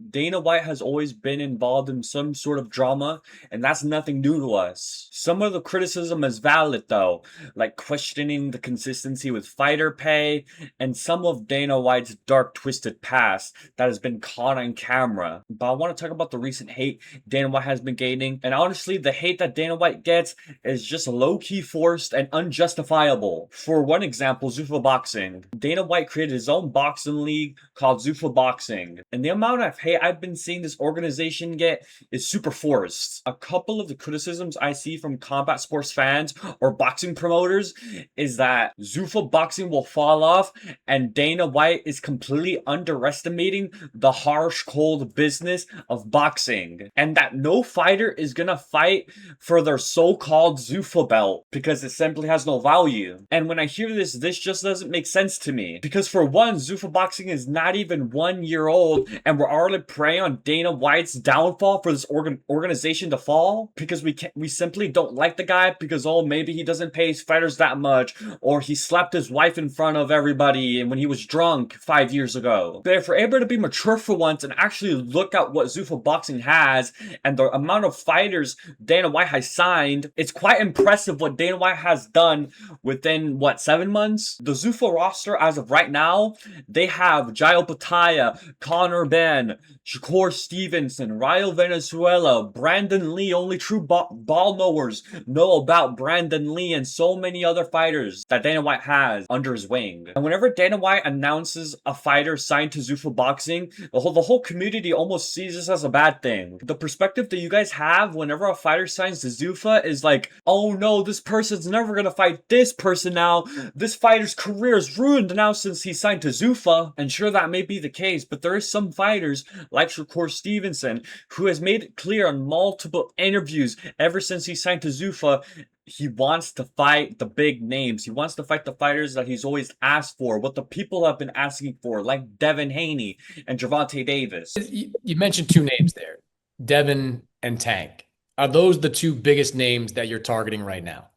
Dana White has always been involved in some sort of drama, and that's nothing new to us. Some of the criticism is valid though, like questioning the consistency with fighter pay and some of Dana White's dark, twisted past that has been caught on camera. But I want to talk about the recent hate Dana White has been gaining, and honestly, the hate that Dana White gets is just low-key forced and unjustifiable. For one example, Zuffa Boxing. Dana White created his own boxing league called Zuffa Boxing, and the amount of hate I've been seeing this organization get is super forced. A couple of the criticisms I see from combat sports fans or boxing promoters is that Zuffa Boxing will fall off and Dana White is completely underestimating the harsh, cold business of boxing, and that no fighter is gonna fight for their so-called Zuffa belt because it simply has no value. And when I hear this just doesn't make sense to me. Because for one, Zuffa Boxing is not even 1 year old, and we're already preying on Dana White's downfall for this organization to fall because we simply don't like the guy because, oh, maybe he doesn't pay his fighters that much, or he slapped his wife in front of everybody and when he was drunk 5 years ago. But if we're able to be mature for once and actually look at what Zuffa Boxing has and the amount of fighters Dana White has signed, it's quite impressive what Dana White has done within, what, 7 months? The Zuffa roster, as of right now, they have Jairo Pataya, Connor Ben, Shakur Stevenson, Rayo Venezuela, Brandon Lee. Only true ball knowers know about Brandon Lee and so many other fighters that Dana White has under his wing. And whenever Dana White announces a fighter signed to Zuffa Boxing, the whole community almost sees this as a bad thing. The perspective that you guys have whenever a fighter signs to Zuffa is like, oh no, this person's never gonna fight this person now. This fighter's career is ruined now since he signed to Zuffa. And sure, that may be the case, but there is some fighters like Shakur Stevenson who has made it clear on multiple interviews ever since he signed to Zuffa he wants to fight the big names. He wants to fight the fighters that he's always asked for, what the people have been asking for, like Devin Haney and Gervonta Davis. You mentioned two names there, Devin and Tank. Are those the two biggest names that you're targeting right now?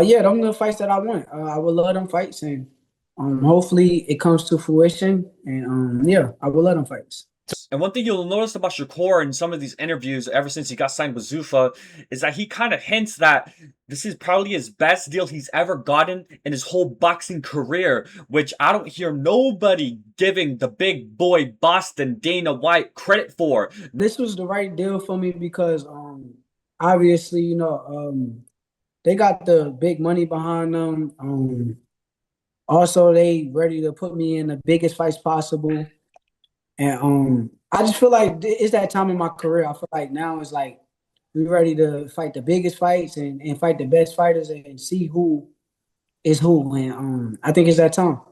Yeah, them the fights that I want. I would love them fights, and hopefully it comes to fruition. And yeah, I would love them fights. And one thing you'll notice about Shakur in some of these interviews ever since he got signed with Zuffa is that he kind of hints that this is probably his best deal he's ever gotten in his whole boxing career, which I don't hear nobody giving the big boy Boston Dana White credit for. This was the right deal for me because obviously, they got the big money behind them. Also, they ready to put me in the biggest fights possible. And I just feel like it's that time in my career. I feel like now it's like we're ready to fight the biggest fights and fight the best fighters and see who is who. And I think it's that time.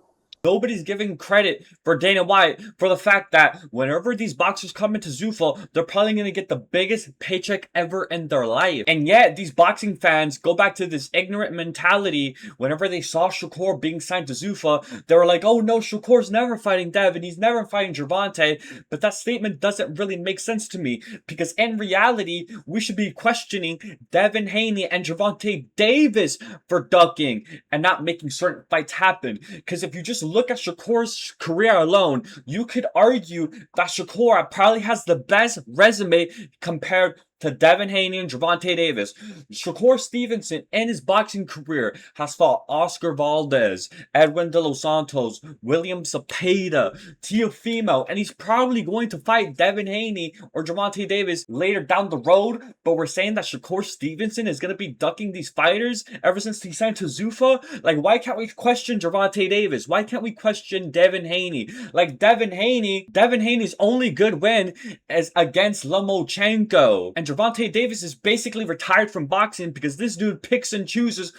Nobody's giving credit for Dana White for the fact that whenever these boxers come into Zuffa, they're probably going to get the biggest paycheck ever in their life. And yet, these boxing fans go back to this ignorant mentality. Whenever they saw Shakur being signed to Zuffa, they were like, oh no, Shakur's never fighting Devin, he's never fighting Gervonta. But that statement doesn't really make sense to me, because in reality, we should be questioning Devin Haney and Gervonta Davis for ducking and not making certain fights happen. Because if you just look at Shakur's career alone, you could argue that Shakur probably has the best resume compared to Devin Haney and Gervonta Davis. Shakur Stevenson, in his boxing career, has fought Oscar Valdez, Edwin De Los Santos, William Cepeda, Teofimo, and he's probably going to fight Devin Haney or Gervonta Davis later down the road, but we're saying that Shakur Stevenson is going to be ducking these fighters ever since he signed to Zuffa? Like, why can't we question Gervonta Davis? Why can't we question Devin Haney? Like, Devin Haney's only good win is against Lomachenko. And Gervonta Davis is basically retired from boxing because this dude picks and chooses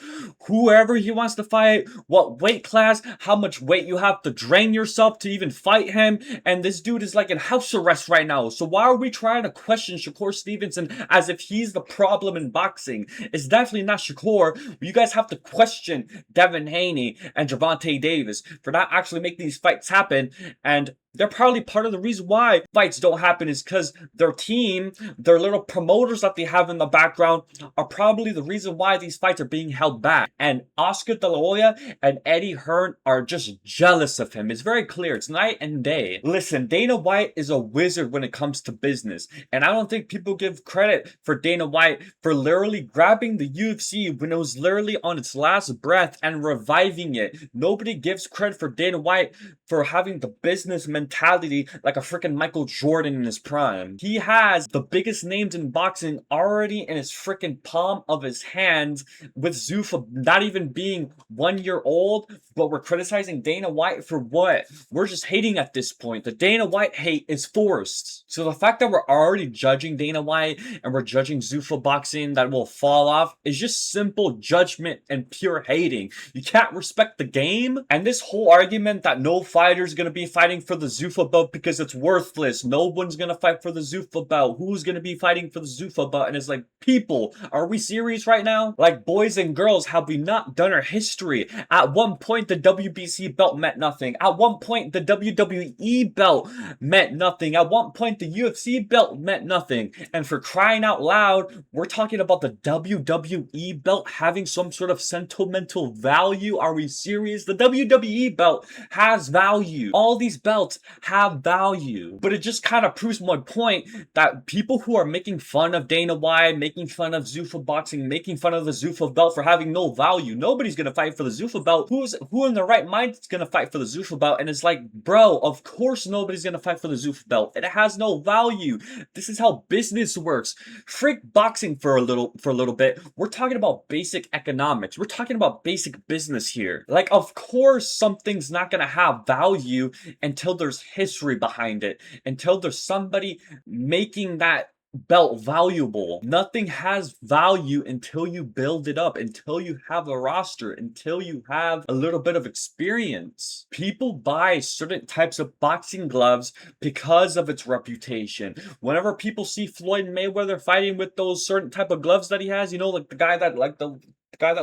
whoever he wants to fight, what weight class, how much weight you have to drain yourself to even fight him, and this dude is like in house arrest right now. So why are we trying to question Shakur Stevenson as if he's the problem in boxing? It's definitely not Shakur. You guys have to question Devin Haney and Gervonta Davis for not actually making these fights happen. And They're probably part of the reason why fights don't happen is because their team, their little promoters that they have in the background are probably the reason why these fights are being held back. And Oscar De La Hoya and Eddie Hearn are just jealous of him. It's very clear. It's night and day. Listen, Dana White is a wizard when it comes to business. And I don't think people give credit for Dana White for literally grabbing the UFC when it was literally on its last breath and reviving it. Nobody gives credit for Dana White for having the business mentality like a freaking Michael Jordan in his prime. He has the biggest names in boxing already in his freaking palm of his hands, with Zuffa not even being 1 year old, but we're criticizing Dana White for what? We're just hating at this point. The Dana White hate is forced. So the fact that we're already judging Dana White and we're judging Zuffa boxing that will fall off is just simple judgment and pure hating. You can't respect the game. And this whole argument that no fighter's gonna be fighting for the Zuffa belt because it's worthless. No one's gonna fight for the Zuffa belt. Who's gonna be fighting for the Zuffa belt? And it's like, people, are we serious right now? Like, boys and girls, have we not done our history? At one point, the WBC belt meant nothing. At one point, the WWE belt meant nothing. At one point, the UFC belt meant nothing. And for crying out loud, we're talking about the WWE belt having some sort of sentimental value. Are we serious? The WWE belt has value. All these belts have value. But it just kind of proves my point that people who are making fun of Dana White, making fun of Zuffa boxing, making fun of the Zuffa belt for having no value. Nobody's gonna fight for the Zuffa belt. Who in their right mind is gonna fight for the Zuffa belt? And it's like, bro, of course nobody's gonna fight for the Zuffa belt. It has no value. This is how business works. Freak boxing for a little bit. We're talking about basic economics. We're talking about basic business here. Like, of course something's not gonna have value until there's history behind it, until there's somebody making that belt valuable. Nothing has value until you build it up, until you have a roster, until you have a little bit of experience. People buy certain types of boxing gloves because of its reputation. Whenever people see Floyd Mayweather fighting with those certain type of gloves that he has, you know, like the guy that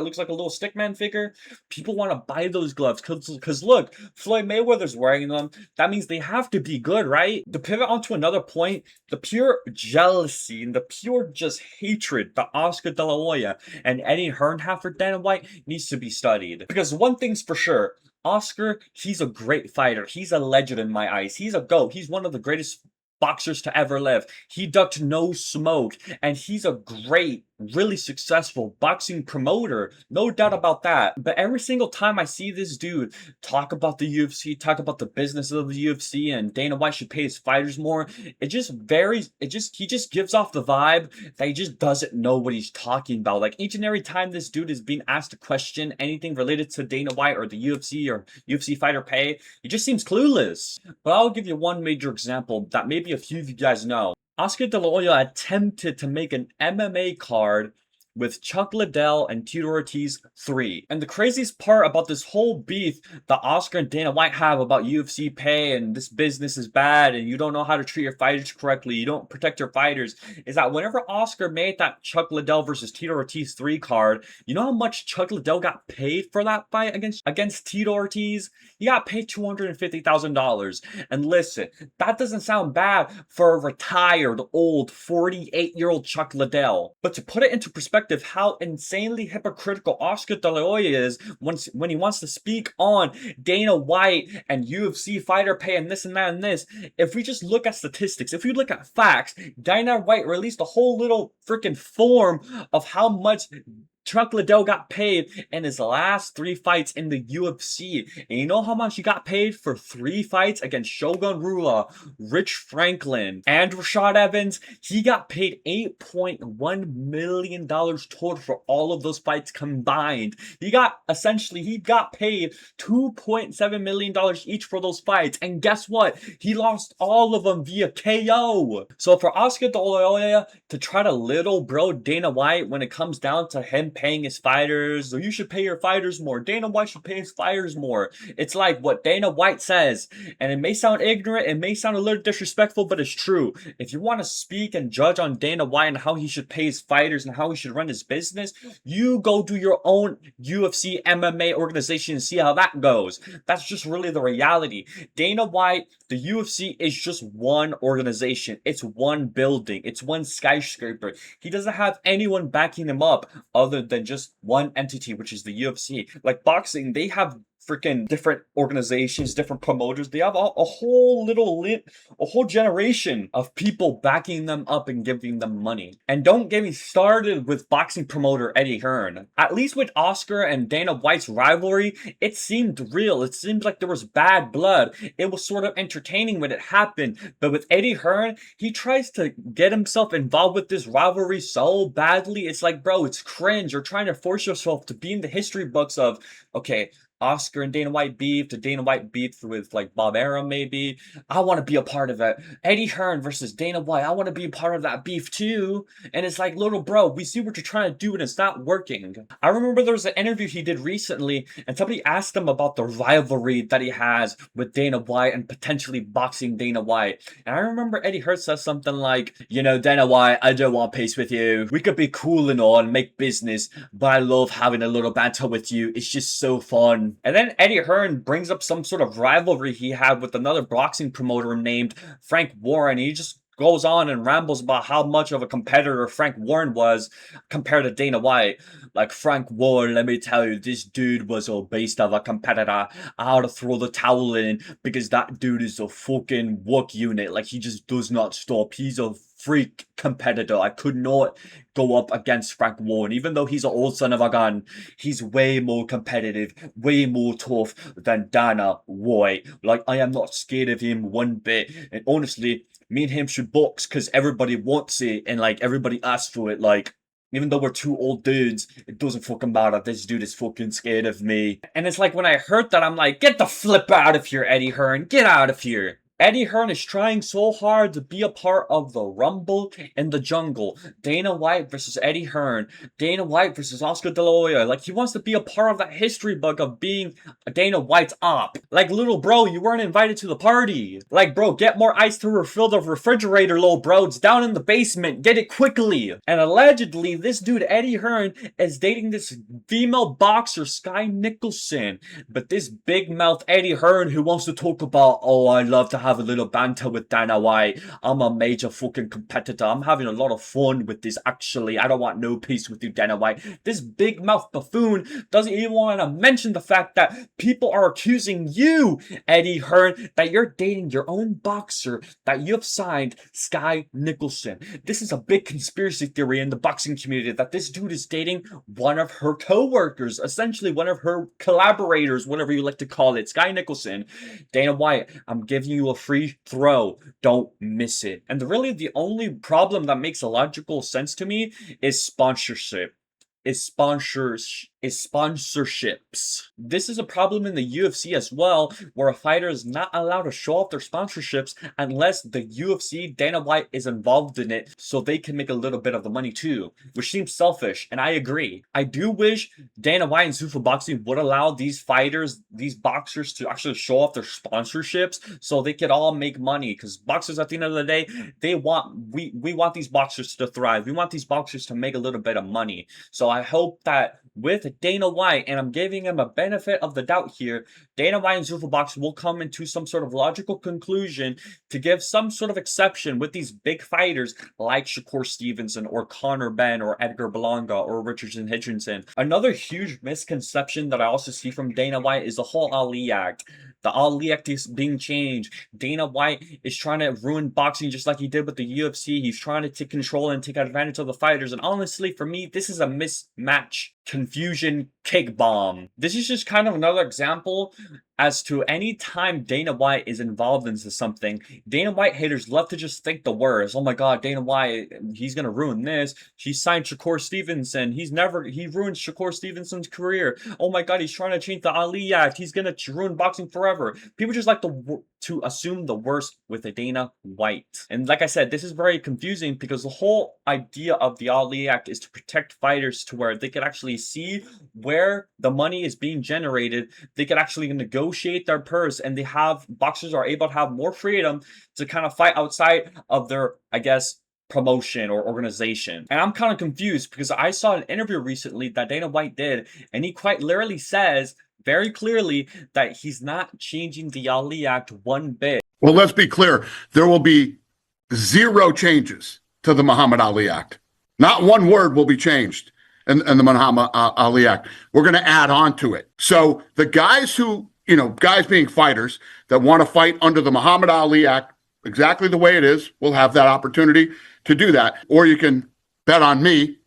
looks like a little stickman figure, people want to buy those gloves because look, Floyd Mayweather's wearing them. That means they have to be good, right? To pivot onto another point, the pure jealousy and the pure just hatred that Oscar De La Hoya and Eddie Hearn have for Dana White needs to be studied. Because one thing's for sure, Oscar, he's a great fighter. He's a legend in my eyes. He's a GOAT. He's one of the greatest boxers to ever live. He ducked no smoke, and he's a great, really successful boxing promoter, no doubt about that. But every single time I see this dude talk about the UFC, talk about the business of the UFC, and Dana White should pay his fighters more, he just gives off the vibe that he just doesn't know what he's talking about. Like, each and every time this dude is being asked a question, anything related to Dana White or the UFC or UFC fighter pay, he just seems clueless. But I'll give you one major example that maybe a few of you guys know. Oscar De La Hoya attempted to make an MMA card with Chuck Liddell and Tito Ortiz 3. And the craziest part about this whole beef that Oscar and Dana White have about UFC pay and this business is bad and you don't know how to treat your fighters correctly, you don't protect your fighters, is that whenever Oscar made that Chuck Liddell versus Tito Ortiz 3 card, you know how much Chuck Liddell got paid for that fight against Tito Ortiz? He got paid $250,000. And listen, that doesn't sound bad for a retired, old, 48-year-old Chuck Liddell. But to put it into perspective, how insanely hypocritical Oscar De La Hoya is when he wants to speak on Dana White and UFC fighter pay and this and that and this. If we just look at statistics, if we look at facts, Dana White released a whole little freaking form of how much Chuck Liddell got paid in his last 3 fights in the UFC. And you know how much he got paid for 3 fights against Shogun Rua, Rich Franklin, and Rashad Evans? He got paid $8.1 million total for all of those fights combined. He got paid $2.7 million each for those fights. And guess what? He lost all of them via KO. So for Oscar De La Hoya to try to little bro Dana White when it comes down to him paying his fighters, or you should pay your fighters more. Dana White should pay his fighters more. It's like what Dana White says, and it may sound ignorant, it may sound a little disrespectful, but it's true. If you want to speak and judge on Dana White and how he should pay his fighters and how he should run his business, you go do your own UFC MMA organization and see how that goes. That's just really the reality. Dana White, the UFC is just one organization. It's one building. It's one skyscraper. He doesn't have anyone backing him up other than just one entity, which is the UFC. Like boxing, they have freaking different organizations, different promoters. They have a whole generation of people backing them up and giving them money. And don't get me started with boxing promoter Eddie Hearn. At least with Oscar and Dana White's rivalry, it seemed real. It seemed like there was bad blood. It was sort of entertaining when it happened. But with Eddie Hearn, he tries to get himself involved with this rivalry so badly. It's like, bro, it's cringe. You're trying to force yourself to be in the history books of, okay, Oscar and Dana White beefed, Dana White beefed with like Bob Arum maybe. I want to be a part of it. Eddie Hearn versus Dana White. I want to be a part of that beef too. And it's like, little bro, we see what you're trying to do and it's not working. I remember there was an interview he did recently and somebody asked him about the rivalry that he has with Dana White and potentially boxing Dana White. And I remember Eddie Hearn says something like, you know, Dana White, I don't want peace with you. We could be cool and all and make business, but I love having a little banter with you. It's just so fun. And then Eddie Hearn brings up some sort of rivalry he had with another boxing promoter named Frank Warren. He just goes on and rambles about how much of a competitor Frank Warren was compared to Dana White. Like, Frank Warren, let me tell you, this dude was a beast of a competitor. I had to throw the towel in because that dude is a fucking work unit. Like, he just does not stop. He's a freak competitor. I could not go up against Frank Warren. Even though he's an old son of a gun, he's way more competitive, way more tough than Dana White. Like, I am not scared of him one bit. And honestly, me and him should box because everybody wants it and like everybody asks for it. Like, even though we're two old dudes, it doesn't fucking matter. This dude is fucking scared of me. And it's like when I heard that, I'm like, get the flip out of here, Eddie Hearn. Get out of here. Eddie Hearn is trying so hard to be a part of the Rumble in the Jungle. Dana White versus Eddie Hearn. Dana White versus Oscar De La Hoya. Like, he wants to be a part of that history book of being Dana White's op. Like, little bro, you weren't invited to the party. Like, bro, get more ice to refill the refrigerator, little bro. It's down in the basement. Get it quickly. And allegedly, this dude, Eddie Hearn, is dating this female boxer, Sky Nicholson. But this big mouth Eddie Hearn who wants to talk about, oh, I love to have a little banter with Dana White. I'm a major fucking competitor. I'm having a lot of fun with this, actually. I don't want no peace with you, Dana White. This big mouth buffoon doesn't even want to mention the fact that people are accusing you, Eddie Hearn, that you're dating your own boxer that you have signed, Sky Nicholson. This is a big conspiracy theory in the boxing community that this dude is dating one of her co-workers, essentially one of her collaborators, whatever you like to call it, Sky Nicholson. Dana White, I'm giving you a free throw. Don't miss it. And really the only problem that makes a logical sense to me is sponsorship. Sponsorships. This is a problem in the UFC as well, where a fighter is not allowed to show off their sponsorships unless the UFC, Dana White, is involved in it so they can make a little bit of the money too, which seems selfish, and I agree. I do wish Dana White and Zuffa Boxing would allow these fighters, these boxers, to actually show off their sponsorships so they could all make money, because boxers, at the end of the day, we want these boxers to thrive. We want these boxers to make a little bit of money. So I hope that with Dana White, and I'm giving him a benefit of the doubt here, Dana White and Zuffa Boxing will come into some sort of logical conclusion to give some sort of exception with these big fighters like Shakur Stevenson or Conor Benn or Edgar Berlanga or Richardson Hitchinson. Another huge misconception that I also see from Dana White is the whole Ali Act. The Ali Act is being changed. Dana White is trying to ruin boxing just like he did with the UFC. He's trying to take control and take advantage of the fighters. And honestly, for me, this is a mismatch, confusion, kick bomb. This is just kind of another example as to any time Dana White is involved into something, Dana White haters love to just think the worst. Oh my god, Dana White, he's gonna ruin this. He signed Shakur Stevenson. He ruined Shakur Stevenson's career. Oh my god, he's trying to change the Ali Act. He's gonna ruin boxing forever. People just like to to assume the worst with a Dana White. And like I said, this is very confusing because the whole idea of the Ali Act is to protect fighters to where they could actually see where the money is being generated. They could actually negotiate their purse, and boxers are able to have more freedom to kind of fight outside of their, I guess, promotion or organization. And I'm kind of confused because I saw an interview recently that Dana White did, and he quite literally says very clearly that he's not changing the Ali Act one bit. Well, let's be clear. There will be 0 changes to the Muhammad Ali Act. Not one word will be changed in the Muhammad Ali Act. We're going to add on to it. So the guys who, guys being fighters that want to fight under the Muhammad Ali Act exactly the way it is, will have that opportunity to do that. Or you can bet on me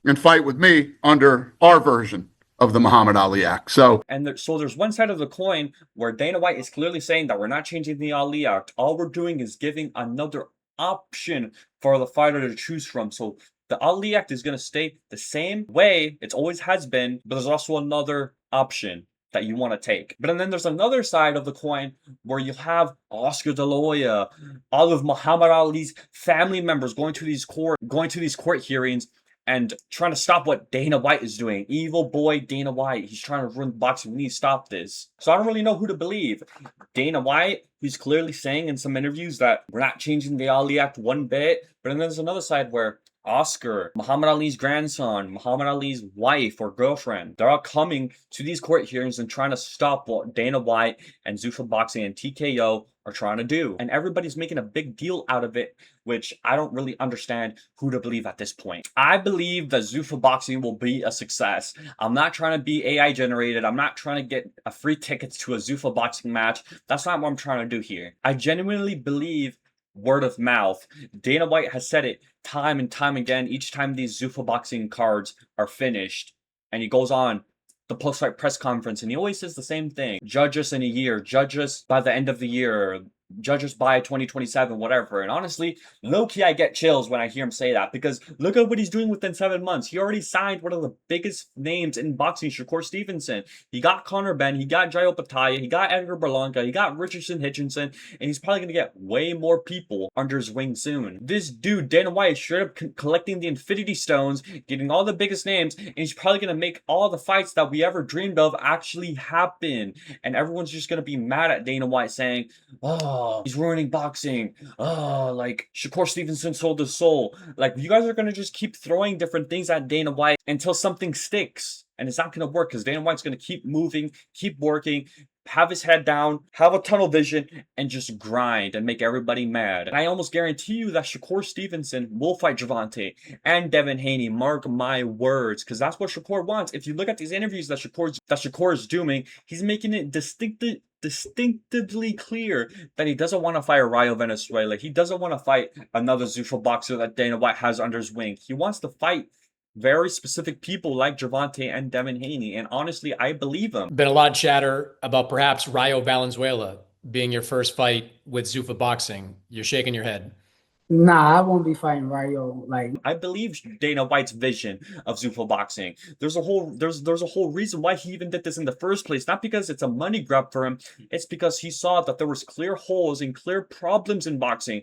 and fight with me under our version of the Muhammad Ali Act. So there's one side of the coin where Dana White is clearly saying that we're not changing the Ali Act. All we're doing is giving another option for the fighter to choose from. So the Ali Act is going to stay the same way it always has been, but there's also another option that you want to take. But then there's another side of the coin where you have Oscar De La Hoya, all of Muhammad Ali's family members going to these court hearings and trying to stop what Dana White is doing. Evil boy Dana White. He's trying to ruin boxing. We need to stop this. So I don't really know who to believe. Dana White, who's clearly saying in some interviews that we're not changing the Ali Act one bit. But then there's another side where Oscar, Muhammad Ali's grandson, Muhammad Ali's wife or girlfriend, they're all coming to these court hearings and trying to stop what Dana White and Zuffa Boxing and TKO are trying to do. And everybody's making a big deal out of it, which I don't really understand who to believe at this point. I believe that Zuffa Boxing will be a success. I'm not trying to be AI generated. I'm not trying to get a free tickets to a Zuffa Boxing match. That's not what I'm trying to do here. I genuinely believe word of mouth. Dana White has said it time and time again each time these Zuffa Boxing cards are finished. And he goes on the post-fight press conference and he always says the same thing. Judge us in a year. Judge us by the end of the year. Judge us by 2027, whatever. And honestly, low-key, I get chills when I hear him say that because look at what he's doing within 7 months. He already signed one of the biggest names in boxing, Shakur Stevenson. He got Conor Benn, he got Jairo Pataya, he got Edgar Berlanga, he got Richardson Hitchinson, and he's probably going to get way more people under his wing soon. This dude, Dana White, is straight up collecting the Infinity Stones, getting all the biggest names, and he's probably going to make all the fights that we ever dreamed of actually happen. And everyone's just going to be mad at Dana White saying, oh, he's ruining boxing. Oh, like Shakur Stevenson sold his soul. Like you guys are gonna just keep throwing different things at Dana White until something sticks, and it's not gonna work because Dana White's gonna keep moving, keep working, have his head down, have a tunnel vision, and just grind and make everybody mad. And I almost guarantee you that Shakur Stevenson will fight Gervonta and Devin Haney. Mark my words, because that's what Shakur wants. If you look at these interviews that Shakur is doing, he's making it distinctively clear that he doesn't want to fight Rayo Venezuela. He doesn't want to fight another Zuffa boxer that Dana White has under his wing. He wants to fight very specific people like Gervonta and Devin Haney, and honestly, I believe him. Been a lot of chatter about perhaps Rayo Valenzuela being your first fight with Zuffa Boxing. You're shaking your head. Nah, I won't be fighting Rayo. Like I believe Dana White's vision of Zuffa Boxing. There's a whole reason why he even did this in the first place. Not because it's a money grab for him. It's because he saw that there was clear holes and clear problems in boxing.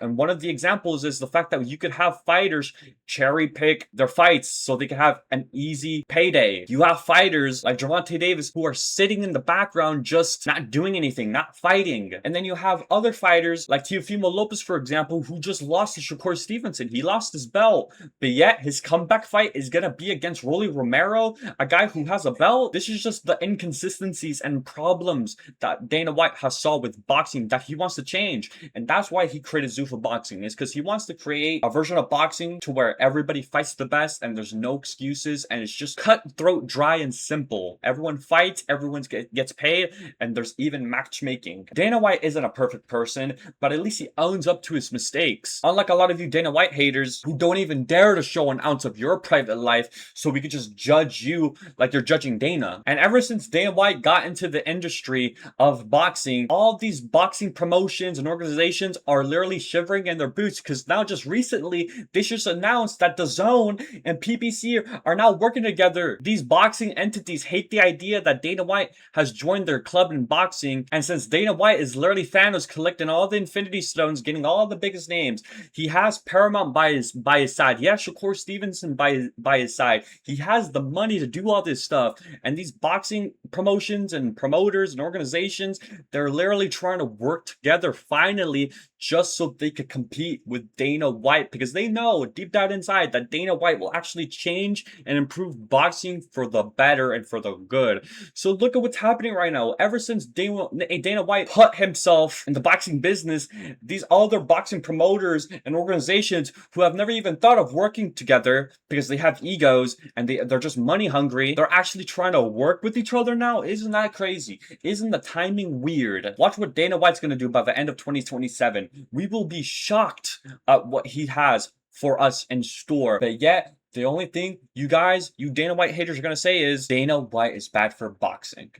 And one of the examples is the fact that you could have fighters cherry pick their fights so they can have an easy payday. You have fighters like Gervonta Davis who are sitting in the background just not doing anything, not fighting. And then you have other fighters like Teofimo Lopez, for example, who just lost to Shakur Stevenson. He lost his belt, but yet his comeback fight is going to be against Rolly Romero, a guy who has a belt. This is just the inconsistencies and problems that Dana White has saw with boxing that he wants to change. And that's why he created Zuffa Boxing, is because he wants to create a version of boxing to where everybody fights the best and there's no excuses and it's just cutthroat, dry, and simple. Everyone fights, everyone gets paid, and there's even matchmaking. Dana White isn't a perfect person, but at least he owns up to his mistakes. Unlike a lot of you Dana White haters who don't even dare to show an ounce of your private life so we could just judge you like you're judging Dana. And ever since Dana White got into the industry of boxing, all these boxing promotions and organizations are literally shifting shivering in their boots because now just recently they just announced that DAZN and PBC are now working together. These boxing entities hate the idea that Dana White has joined their club in boxing, and since Dana White is literally Thanos collecting all the Infinity Stones, getting all the biggest names, he has Paramount by his side. He has Shakur Stevenson by his side. He has the money to do all this stuff, and these boxing promotions and promoters and organizations, they're literally trying to work together finally just so they could compete with Dana White, because they know deep down inside that Dana White will actually change and improve boxing for the better and for the good. So look at what's happening right now. Ever since Dana White put himself in the boxing business, these other boxing promoters and organizations who have never even thought of working together because they have egos and they're just money hungry, they're actually trying to work with each other now. Isn't that crazy? Isn't the timing weird? Watch what Dana White's going to do by the end of 2027. We will be shocked at what he has for us in store. But yet, the only thing you guys, you Dana White haters are going to say is Dana White is bad for boxing.